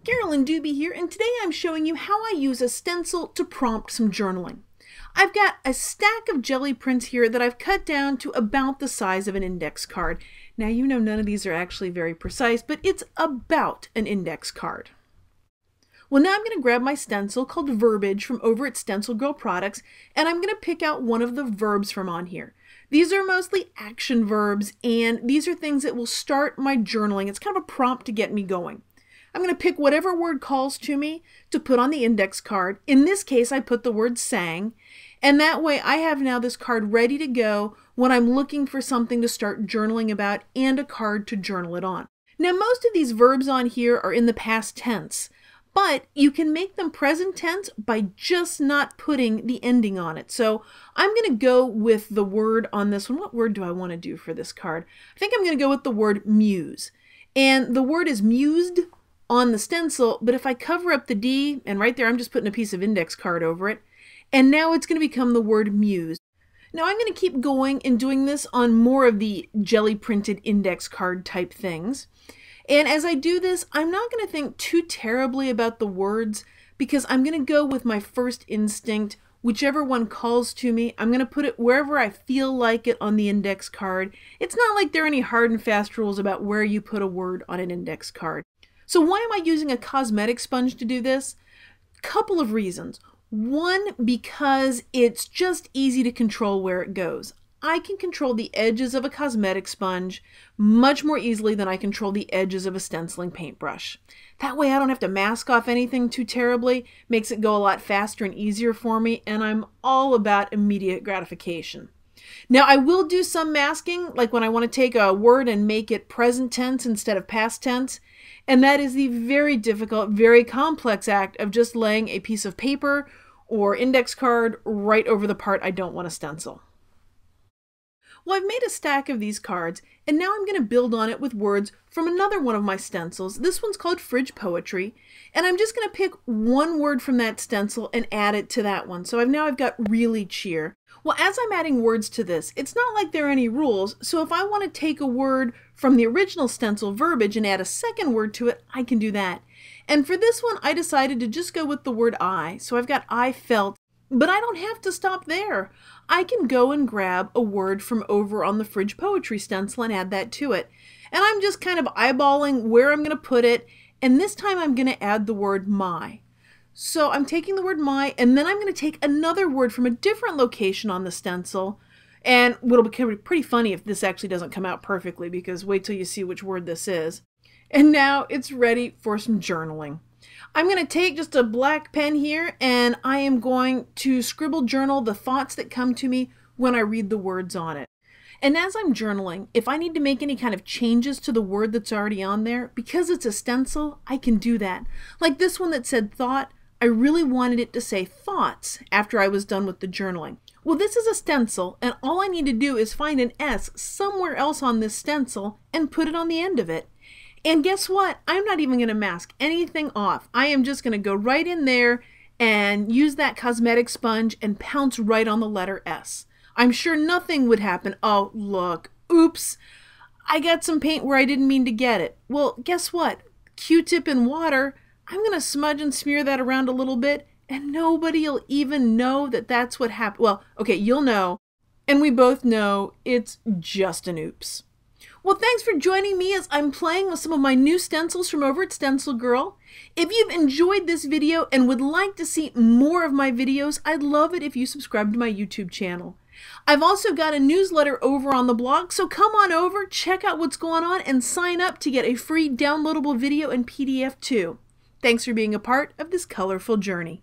Carolyn Dube here, and today I'm showing you how I use a stencil to prompt some journaling. I've got a stack of jelly prints here that I've cut down to about the size of an index card. Now you know none of these are actually very precise, but it's about an index card. Well, now I'm going to grab my stencil called Verbiage from over at Stencil Girl Products, and I'm going to pick out one of the verbs from on here. These are mostly action verbs, and these are things that will start my journaling. It's kind of a prompt to get me going. I'm going to pick whatever word calls to me to put on the index card. In this case, I put the word sang, and that way I have now this card ready to go when I'm looking for something to start journaling about and a card to journal it on. Now, most of these verbs on here are in the past tense, but you can make them present tense by just not putting the ending on it. So I'm going to go with the word on this one. What word do I want to do for this card? I think I'm going to go with the word muse. And the word is mused on the stencil, but if I cover up the D, and right there I'm just putting a piece of index card over it, and now it's going to become the word muse. Now I'm going to keep going and doing this on more of the jelly printed index card type things. And as I do this, I'm not going to think too terribly about the words because I'm going to go with my first instinct. Whichever one calls to me, I'm going to put it wherever I feel like it on the index card. It's not like there are any hard and fast rules about where you put a word on an index card. So why am I using a cosmetic sponge to do this? Couple of reasons. One, because it's just easy to control where it goes. I can control the edges of a cosmetic sponge much more easily than I control the edges of a stenciling paintbrush. That way I don't have to mask off anything too terribly, makes it go a lot faster and easier for me, and I'm all about immediate gratification. Now I will do some masking, like when I want to take a word and make it present tense instead of past tense, and that is the very difficult, very complex act of just laying a piece of paper or index card right over the part I don't want to stencil. Well, I've made a stack of these cards, and now I'm going to build on it with words from another one of my stencils. This one's called Fridge Poetry, and I'm just going to pick one word from that stencil and add it to that one. So now I've got really cheer. Well, as I'm adding words to this, it's not like there are any rules, so if I want to take a word from the original stencil Verbiage and add a second word to it, I can do that. And for this one, I decided to just go with the word I. So I've got I felt, but I don't have to stop there. I can go and grab a word from over on the Fridge Poetry stencil and add that to it. And I'm just kind of eyeballing where I'm going to put it, and this time I'm going to add the word my. So I'm taking the word my, and then I'm going to take another word from a different location on the stencil. And it'll be pretty funny if this actually doesn't come out perfectly, because wait till you see which word this is. And now it's ready for some journaling. I'm going to take just a black pen here, and I am going to scribble journal the thoughts that come to me when I read the words on it. And as I'm journaling, if I need to make any kind of changes to the word that's already on there, because it's a stencil, I can do that. Like this one that said thought, I really wanted it to say thoughts after I was done with the journaling. Well, this is a stencil, and all I need to do is find an S somewhere else on this stencil and put it on the end of it. And guess what? I'm not even going to mask anything off. I am just going to go right in there and use that cosmetic sponge and pounce right on the letter S. I'm sure nothing would happen. Oh, look. Oops. I got some paint where I didn't mean to get it. Well, guess what? Q-tip and water. I'm going to smudge and smear that around a little bit, and nobody will even know that that's what happened. Well, okay, you'll know, and we both know it's just an oops. Well, thanks for joining me as I'm playing with some of my new stencils from over at Stencil Girl. If you've enjoyed this video and would like to see more of my videos, I'd love it if you subscribe to my YouTube channel. I've also got a newsletter over on the blog, so come on over, check out what's going on, and sign up to get a free downloadable video and PDF too. Thanks for being a part of this colorful journey.